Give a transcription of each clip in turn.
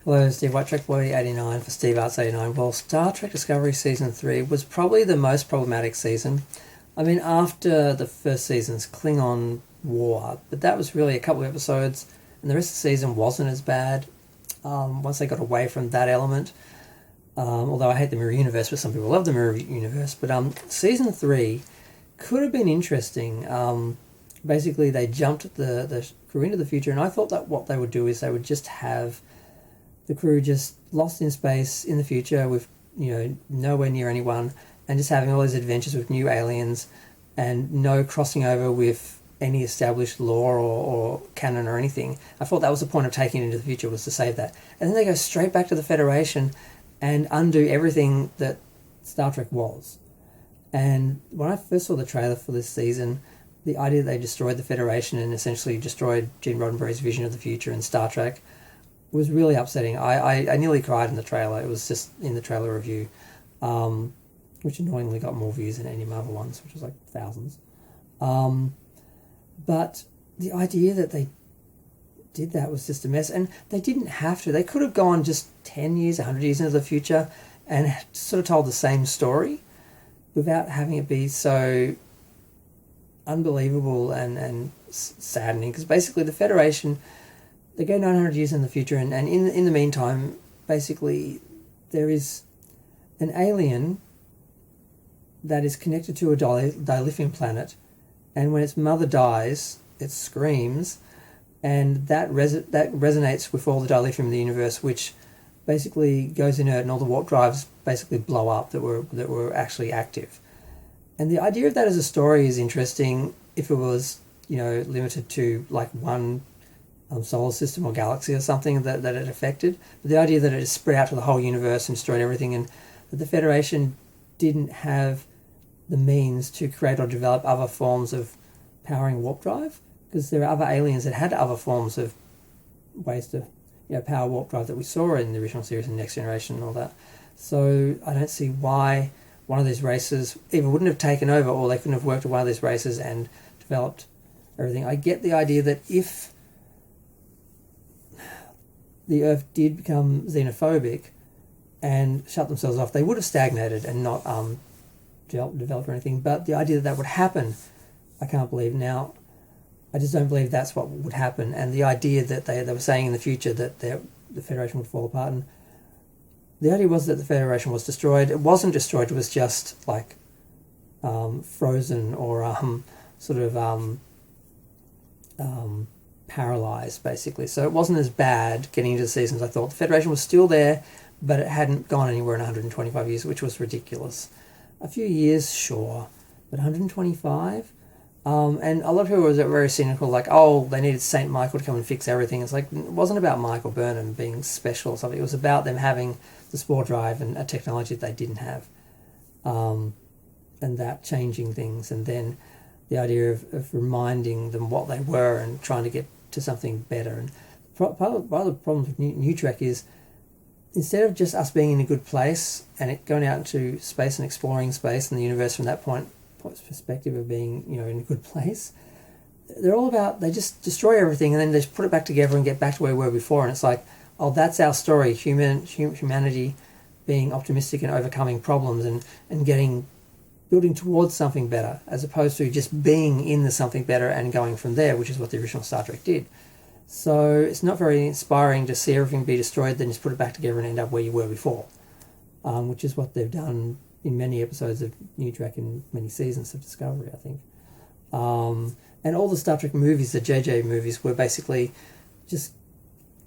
Hello, Steve White, Boy 89 for Steve Arts 89. Well, Star Trek Discovery Season 3 was probably the most problematic season. I mean, after the first season's Klingon War, but that was really a couple of episodes, and the rest of the season wasn't as bad once they got away from that element. Although I hate the Mirror Universe, but some people love the Mirror Universe. But Season 3 could have been interesting. Basically, they jumped the crew into the future, and I thought that what they would do is they would just have the crew just lost in space in the future with, nowhere near anyone, and just having all these adventures with new aliens and no crossing over with any established lore or canon or anything. I thought that was the point of taking it into the future, was to save that. And then they go straight back to the Federation and undo everything that Star Trek was. And when I first saw the trailer for this season, the idea that they destroyed the Federation and essentially destroyed Gene Roddenberry's vision of the future in Star Trek was really upsetting. I nearly cried in the trailer. It was just in the trailer review, which annoyingly got more views than any Marvel ones, which was like thousands. But the idea that they did that was just a mess, and they didn't have to. They could have gone just 10 years, 100 years into the future and sort of told the same story without having it be so unbelievable and saddening, because basically the Federation, they go 900 years in the future, and in the meantime, basically, there is an alien that is connected to a dilithium planet, and when its mother dies, it screams, and that resonates with all the dilithium in the universe, which basically goes inert, and all the warp drives basically blow up that were actually active. And the idea of that as a story is interesting if it was, limited to like one solar system or galaxy or something that it affected. But the idea that it is spread out to the whole universe and destroyed everything, and that the Federation didn't have the means to create or develop other forms of powering warp drive, because there are other aliens that had other forms of ways to power warp drive that we saw in the original series and Next Generation and all that. So I don't see why one of these races either wouldn't have taken over, or they couldn't have worked with one of these races and developed everything. I get the idea that if the Earth did become xenophobic and shut themselves off, they would have stagnated and not developed or anything. But the idea that that would happen, I can't believe. Now, I just don't believe that's what would happen. And the idea that they were saying in the future that the Federation would fall apart, and the idea was that the Federation was destroyed. It wasn't destroyed, it was just like frozen or paralyzed, basically. So it wasn't as bad getting into the seasons. I thought the Federation was still there, but it hadn't gone anywhere in 125 years, which was ridiculous. A few years, sure, but 125? And a lot of people were very cynical, like, oh, they needed St. Michael to come and fix everything. It's like, it wasn't about Michael Burnham being special or something. It was about them having the spore drive and a technology that they didn't have, and that changing things. And then the idea of reminding them what they were and trying to get to something better. And part of the problem with New Trek is, instead of just us being in a good place and it going out into space and exploring space and the universe from that point perspective of being, in a good place, they're all about, they just destroy everything and then they just put it back together and get back to where we were before. And it's like, oh, that's our story, humanity being optimistic and overcoming problems and building towards something better, as opposed to just being in the something better and going from there, which is what the original Star Trek did. So it's not very inspiring to see everything be destroyed, then just put it back together and end up where you were before, which is what they've done in many episodes of New Trek and many seasons of Discovery, I think. And all the Star Trek movies, the JJ movies, were basically just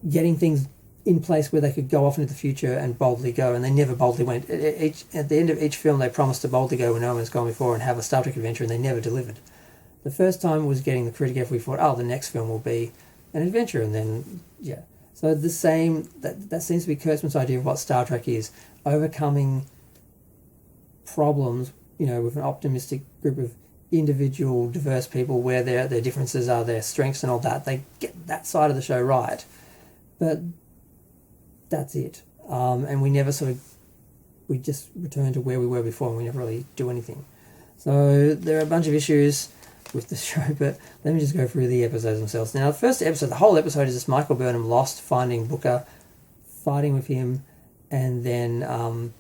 getting things in place where they could go off into the future and boldly go, and they never boldly went. At the end of each film, they promised to boldly go where no one's gone before and have a Star Trek adventure, and they never delivered. The first time was getting the crew together. We thought, oh, the next film will be an adventure, and then, yeah. So the same, that seems to be Kurtzman's idea of what Star Trek is, overcoming problems, with an optimistic group of individual, diverse people where their differences are their strengths and all that. They get that side of the show right. But that's it. And we never we just return to where we were before, and we never really do anything. So there are a bunch of issues with the show, but let me just go through the episodes themselves. Now, the first episode, the whole episode is just Michael Burnham lost, finding Booker, fighting with him, and then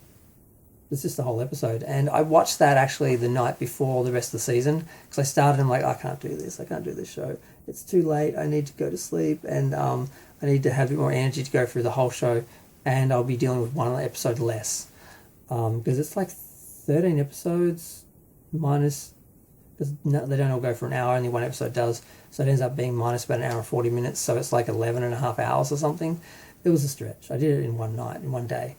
it's just the whole episode. And I watched that actually the night before the rest of the season, because I started and I'm like, I can't do this show. It's too late. I need to go to sleep, and I need to have a bit more energy to go through the whole show, and I'll be dealing with one episode less, because it's like 13 episodes minus, because they don't all go for an hour, only one episode does, so it ends up being minus about an hour and 40 minutes, so it's like 11 and a half hours or something. It was a stretch. I did it in one night, in one day.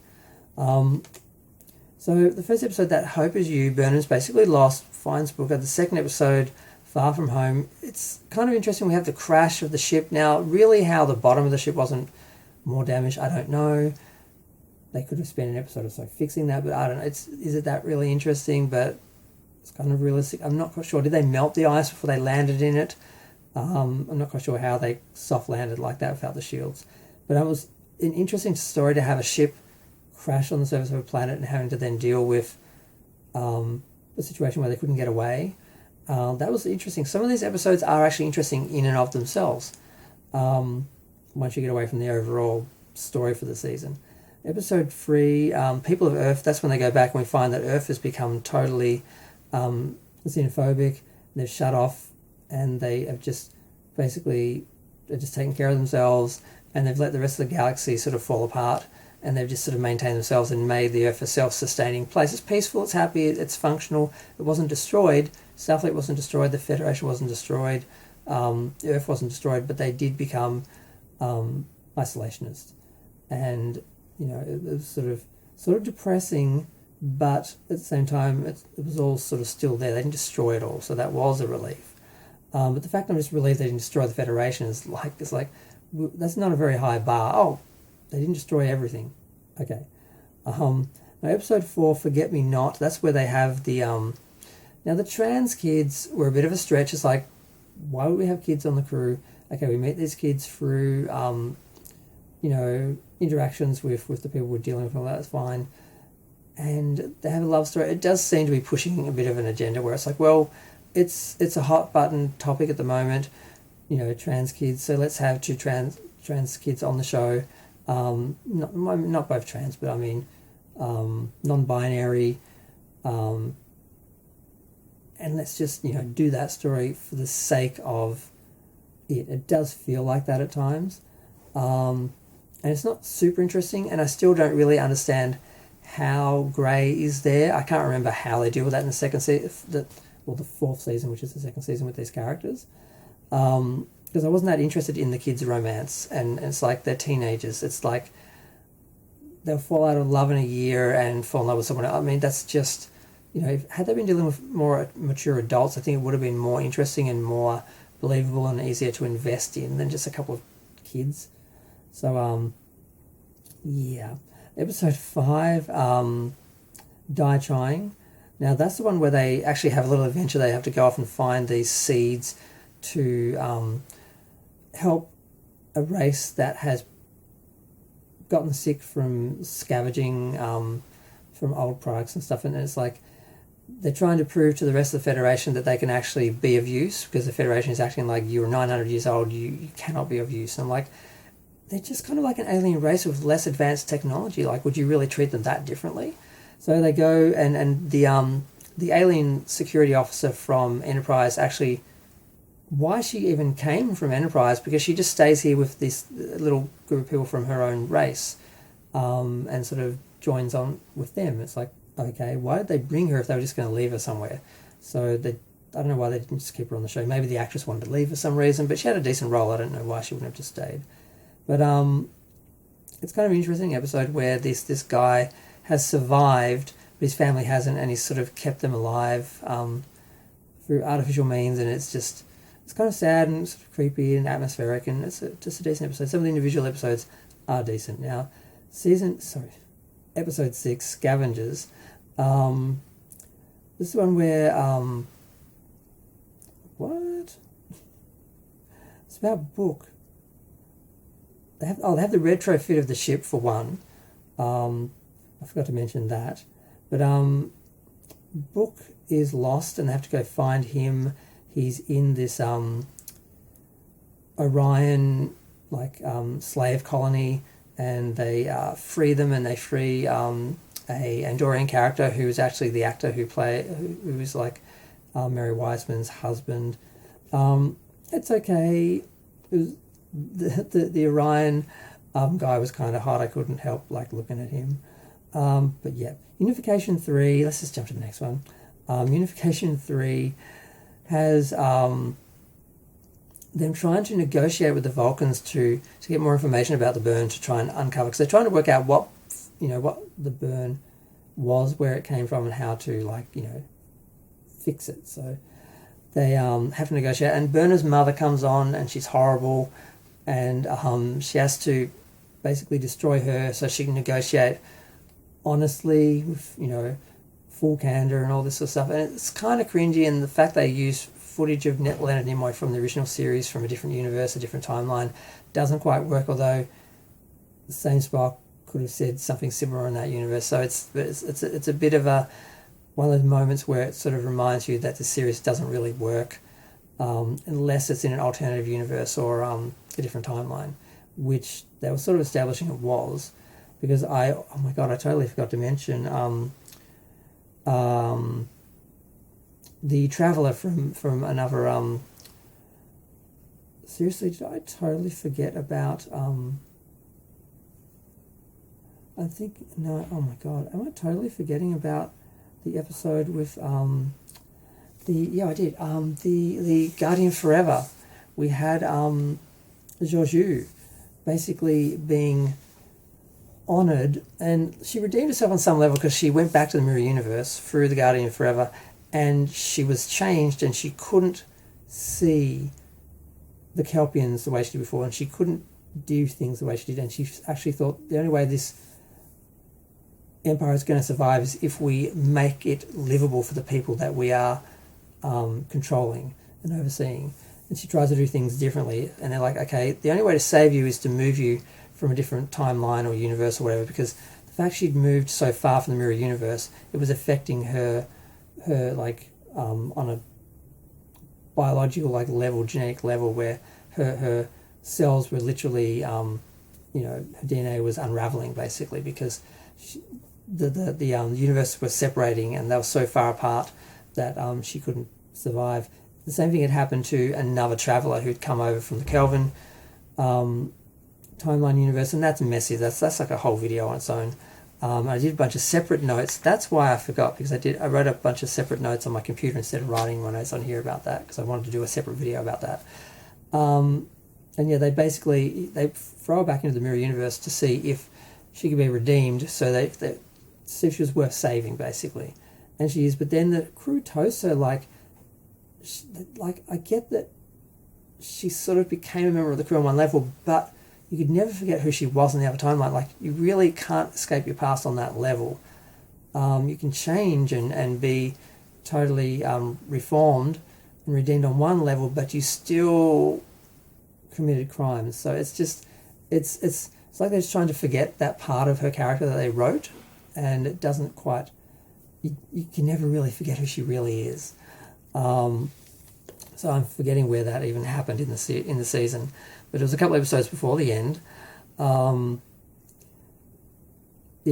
So the first episode, That Hope Is You, Burnham's basically lost, finds Booker. The second episode, Far From Home, it's kind of interesting. We have the crash of the ship. Now, really how the bottom of the ship wasn't more damaged, I don't know. They could have spent an episode or so fixing that, but I don't know. Is it that really interesting? But it's kind of realistic. I'm not quite sure. Did they melt the ice before they landed in it? I'm not quite sure how they soft landed like that without the shields. But it was an interesting story to have a ship crash on the surface of a planet and having to then deal with the situation where they couldn't get away. That was interesting. Some of these episodes are actually interesting in and of themselves, once you get away from the overall story for the season. Episode 3, People of Earth, that's when they go back and we find that Earth has become totally xenophobic. They're shut off, and they have just basically, they're just taking care of themselves, and they've let the rest of the galaxy sort of fall apart, and they've just sort of maintained themselves and made the Earth a self-sustaining place. It's peaceful, it's happy, it's functional, it wasn't destroyed. Starfleet wasn't destroyed, the Federation wasn't destroyed, the Earth wasn't destroyed, but they did become isolationist. And, you know, it was sort of depressing, but at the same time, it was all sort of still there. They didn't destroy it all, so that was a relief. But the fact I'm just relieved they didn't destroy the Federation is like, it's like, that's not a very high bar. Oh, they didn't destroy everything. Okay. Now episode 4, Forget Me Not, that's where they have the, now the trans kids were a bit of a stretch. It's like, why would we have kids on the crew? Okay, we meet these kids through, you know, interactions with the people we're dealing with, and all that's fine. And they have a love story. It does seem to be pushing a bit of an agenda where it's like, well, it's a hot button topic at the moment, you know, trans kids, so let's have two trans kids on the show. Not both trans, but I mean non-binary, and let's just, you know, do that story for the sake of it. It does feel like that at times, and it's not super interesting, and I still don't really understand how Grey is there. I can't remember how they deal with that in the second season, the fourth season, which is the second season with these characters. Because I wasn't that interested in the kids' romance, and it's like they're teenagers. It's like they'll fall out of love in a year and fall in love with someone else. I mean, that's just, you know, had they been dealing with more mature adults, I think it would have been more interesting and more believable and easier to invest in than just a couple of kids. So, yeah. Episode 5, Die Trying. Now, that's the one where they actually have a little adventure. They have to go off and find these seeds to help a race that has gotten sick from scavenging from old products and stuff. And it's like they're trying to prove to the rest of the Federation that they can actually be of use, because the Federation is acting like you're 900 years old, you cannot be of use. And I'm like, they're just kind of like an alien race with less advanced technology. Like, would you really treat them that differently? So they go, and the alien security officer from Enterprise actually, why she even came from Enterprise, because she just stays here with this little group of people from her own race, and sort of joins on with them. It's like, okay, why did they bring her if they were just going to leave her somewhere? So I don't know why they didn't just keep her on the show. Maybe the actress wanted to leave for some reason, but she had a decent role. I don't know why she wouldn't have just stayed. But it's kind of an interesting episode where this guy has survived, but his family hasn't, and he's sort of kept them alive through artificial means, and it's kind of sad and sort of creepy and atmospheric, and it's just a decent episode. Some of the individual episodes are decent. Now, episode 6, Scavengers. This is one where what? It's about Book. They have the retrofit of the ship for one. I forgot to mention that. But Book is lost, and they have to go find him. He's in this Orion slave colony and they free them, and they free a Andorian character who is actually the actor who was like Mary Wiseman's husband. It's okay. It was, the Orion guy was kind of hot. I couldn't help like looking at him. But yeah, Unification 3, let's just jump to the next one. Unification 3 has them trying to negotiate with the Vulcans to get more information about the burn, to try and uncover, because they're trying to work out what the burn was, where it came from, and how to fix it. So they have to negotiate, and Burner's mother comes on, and she's horrible, and she has to basically destroy her so she can negotiate honestly with full candor and all this sort of stuff. And it's kind of cringy, and the fact they use footage of Leonard Nimoy from the original series from a different universe, a different timeline, doesn't quite work, although the same Spock could have said something similar in that universe. So it's a bit of one of those moments where it sort of reminds you that the series doesn't really work unless it's in an alternative universe or a different timeline, which they were sort of establishing it was, because I totally forgot to mention the Traveller from another seriously, did I totally forget about I think, no, oh my god, am I totally forgetting about the episode with I did, the Guardian Forever. We had Georgiou basically being honoured, and she redeemed herself on some level because she went back to the mirror universe through the Guardian Forever, and she was changed, and she couldn't see the Kelpians the way she did before, and she couldn't do things the way she did, and she actually thought the only way this empire is going to survive is if we make it livable for the people that we are controlling and overseeing. And she tries to do things differently, and they're like, okay, the only way to save you is to move you from a different timeline or universe or whatever, because the fact she'd moved so far from the mirror universe, it was affecting her on a biological level, genetic level, where her cells were literally her DNA was unraveling basically, because the universe was separating, and they were so far apart that she couldn't survive. The same thing had happened to another traveller who'd come over from the Kelvin timeline universe, and that's messy. That's like a whole video on its own. I did a bunch of separate notes. That's why I forgot, because I wrote a bunch of separate notes on my computer instead of writing my notes on here about that, because I wanted to do a separate video about that. And yeah, they throw her back into the mirror universe to see if she could be redeemed, so they see if she was worth saving, basically. And she is, but then the crew toast her I get that she sort of became a member of the crew on one level, but you could never forget who she was in the other timeline. You really can't escape your past on that level. You can change and be totally reformed and redeemed on one level, but you still committed crimes. So it's like they're just trying to forget that part of her character that they wrote, and it doesn't quite. You can never really forget who she really is. So I'm forgetting where that even happened in the season, but it was a couple episodes before the end. It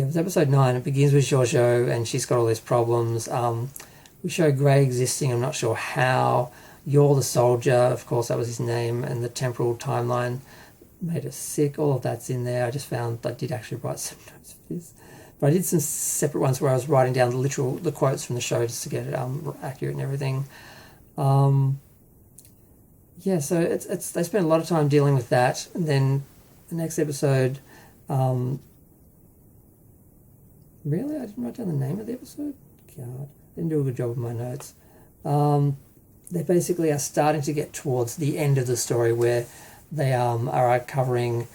was episode 9. It begins with Georgiou, and she's got all these problems. We show Grey existing. I'm not sure how. You're the soldier, of course, that was his name, and the temporal timeline made us sick. All of that's in there. I just found I did actually write some notes for this. But I did some separate ones where I was writing down the quotes from the show just to get it accurate and everything. So it's they spent a lot of time dealing with that, and then the next episode. Really, I didn't write down the name of the episode. God, didn't do a good job with my notes. They basically are starting to get towards the end of the story, where they are covering.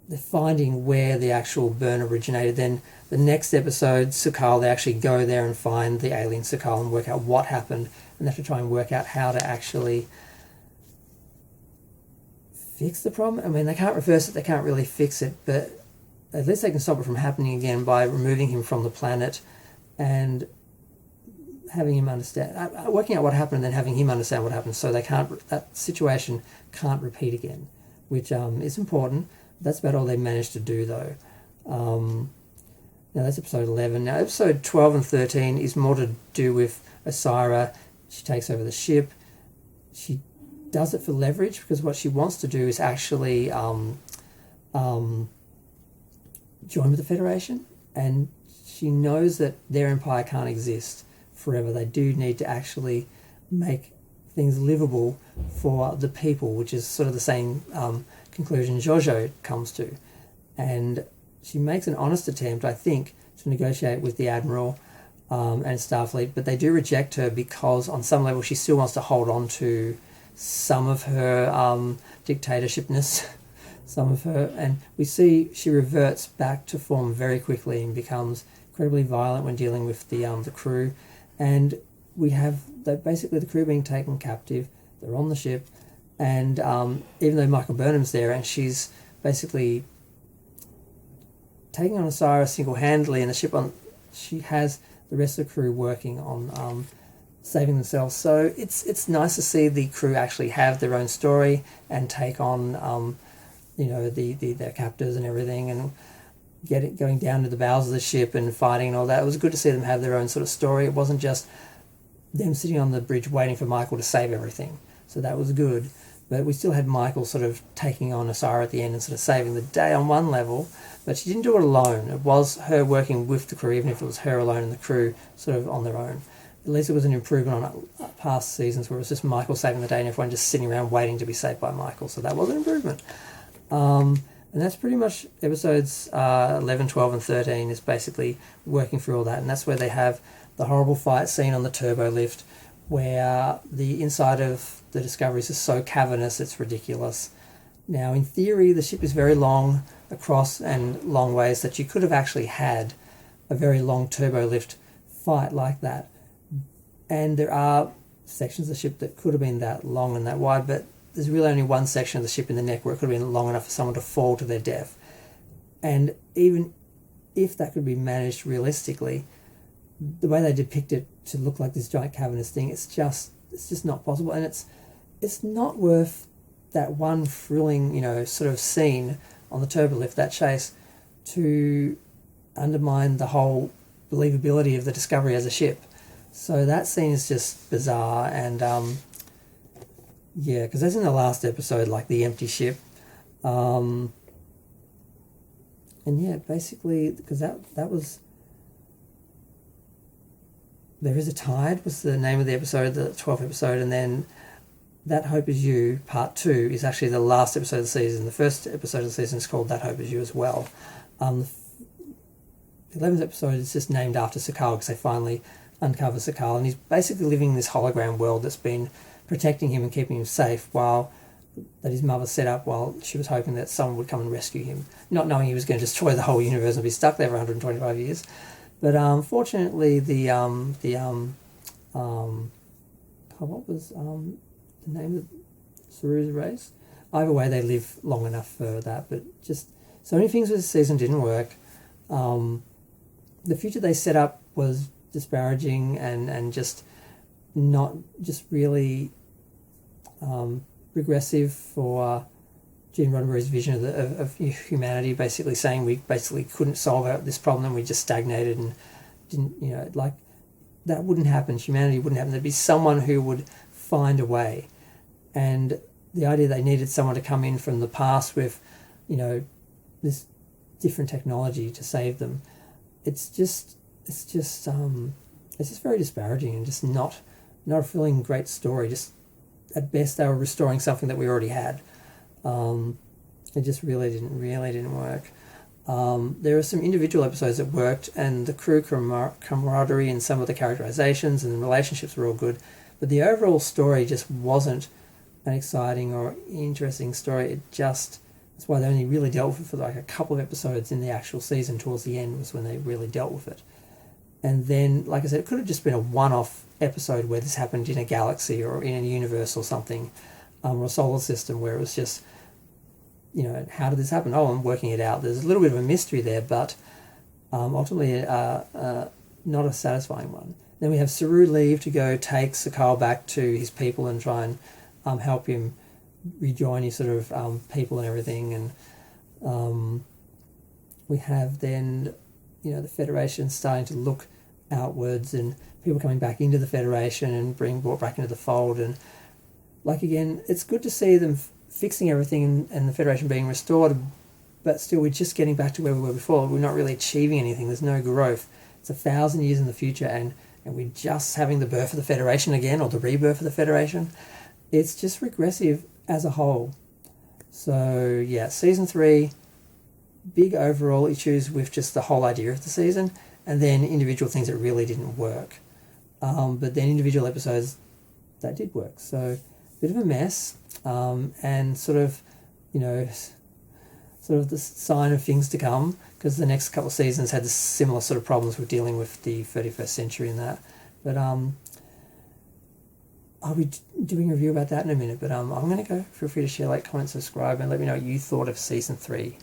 They're finding where the actual burn originated. Then the next episode, Su'Kal, they actually go there and find the alien Su'Kal and work out what happened, and they have to try and work out how to actually fix the problem. I mean, they can't reverse it, they can't really fix it, but at least they can stop it from happening again by removing him from the planet and having him understand, working out what happened, and then having him understand what happened, so that situation can't repeat again, which is important. That's about all they managed to do, though. Now that's episode 11. Now episode 12 and 13 is more to do with Osyraa. She takes over the ship. She does it for leverage because what she wants to do is actually join with the Federation, and she knows that their empire can't exist forever. They do need to actually make things livable for the people, which is sort of the same conclusion Jojo comes to. And she makes an honest attempt, I think, to negotiate with the Admiral and Starfleet, but they do reject her because on some level she still wants to hold on to some of her dictatorshipness, some of her, and we see she reverts back to form very quickly and becomes incredibly violent when dealing with the crew. And we have basically the crew being taken captive. They're on the ship, and even though Michael Burnham's there, and she's basically taking on Osyraa single-handedly, and the ship she has the rest of the crew working on saving themselves. So it's nice to see the crew actually have their own story and take on their captors and everything, and going down to the bowels of the ship and fighting and all that. It was good to see them have their own sort of story. It wasn't just them sitting on the bridge waiting for Michael to save everything. So that was good. But we still had Michael sort of taking on Osyraa at the end and sort of saving the day on one level, but she didn't do it alone. It was her working with the crew, even if it was her alone and the crew sort of on their own. At least it was an improvement on past seasons where it was just Michael saving the day and everyone just sitting around waiting to be saved by Michael. So that was an improvement. And that's pretty much episodes 11, 12 and 13 is basically working through all that. And that's where they have the horrible fight scene on the turbo lift where the inside of the Discovery is just so cavernous it's ridiculous. Now, in theory, the ship is very long across and long ways that you could have actually had a very long turbo lift fight like that. And there are sections of the ship that could have been that long and that wide, but there's really only one section of the ship in the neck where it could have been long enough for someone to fall to their death. And even if that could be managed realistically, the way they depict it to look like this giant cavernous thing, it's just not possible. And it's not worth that one thrilling, sort of scene on the turbo lift, that chase, to undermine the whole believability of the Discovery as a ship. So that scene is just bizarre, and because that's in the last episode, like the empty ship, and basically because that was There Is a Tide was the name of the episode, the 12th episode, and then That Hope Is You Part 2 is actually the last episode of the season. The first episode of the season is called That Hope Is You as well. The 11th episode is just named after Su'Kal because they finally uncover Su'Kal, and he's basically living in this hologram world that's been protecting him and keeping him safe that his mother set up while she was hoping that someone would come and rescue him, not knowing he was going to destroy the whole universe and be stuck there for 125 years. But unfortunately, what was the name of Saru's race? Either way, they live long enough for that. But just so many things with the season didn't work. The future they set up was disparaging and just not just really regressive for Gene Roddenberry's vision of humanity, basically saying we basically couldn't solve this problem and we just stagnated and didn't, that wouldn't happen. Humanity wouldn't happen. There'd be someone who would find a way. And the idea they needed someone to come in from the past with, this different technology to save them, it's just very disparaging and just not a feeling great story. Just at best they were restoring something that we already had. It just really didn't work. There are some individual episodes that worked, and the crew camaraderie and some of the characterizations and the relationships were all good, but the overall story just wasn't an exciting or interesting story. That's why they only really dealt with it for like a couple of episodes in the actual season. Towards the end was when they really dealt with it. And then, like I said, it could have just been a one-off episode where this happened in a galaxy or in a universe or something, or a solar system where it was just, how did this happen? Oh, I'm working it out. There's a little bit of a mystery there, but ultimately not a satisfying one. Then we have Saru leave to go take Su'Kal back to his people and try and help him rejoin his sort of people and everything. And We have then, the Federation starting to look outwards and people coming back into the Federation and being brought back into the fold. And, again, it's good to see them fixing everything and the Federation being restored, but still we're just getting back to where we were before. We're not really achieving anything. There's no growth. It's 1,000 years in the future and we're just having the birth of the Federation again, or the rebirth of the Federation. It's just regressive as a whole. So, Season 3, big overall issues with just the whole idea of the season, and then individual things that really didn't work. But then individual episodes that did work. So, bit of a mess, and sort of the sign of things to come, because the next couple of seasons had similar sort of problems with dealing with the 31st century and that. But I'll be doing a review about that in a minute. But I'm going to go. Feel free to share, comment, subscribe, and let me know what you thought of Season 3.